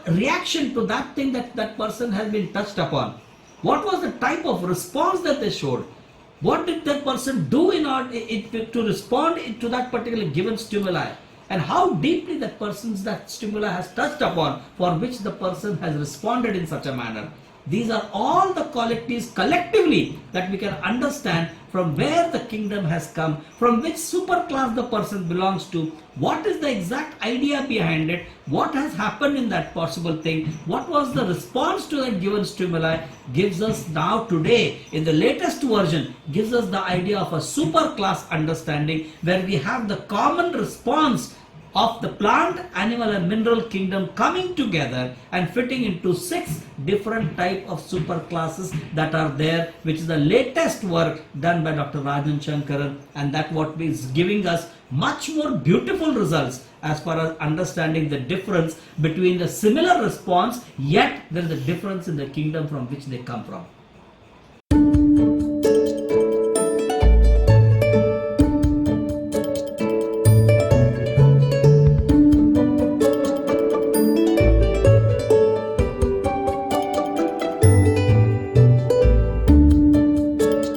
reaction to that thing that that person has been touched upon? What was the type of response that they showed? What did that person do in order to respond to that particular given stimuli? And how deeply that stimuli has touched upon, for which the person has responded in such a manner. These are all the qualities collectively that we can understand from where the kingdom has come, from which superclass the person belongs to, what is the exact idea behind it, what has happened in that possible thing, what was the response to that given stimuli, gives us now today, in the latest version, gives us the idea of a superclass understanding, where we have the common response of the plant, animal and mineral kingdom coming together and fitting into 6 different type of superclasses that are there, which is the latest work done by Dr. Rajan Shankaran, and that what is giving us much more beautiful results as far as understanding the difference between the similar response, yet there is a difference in the kingdom from which they come from.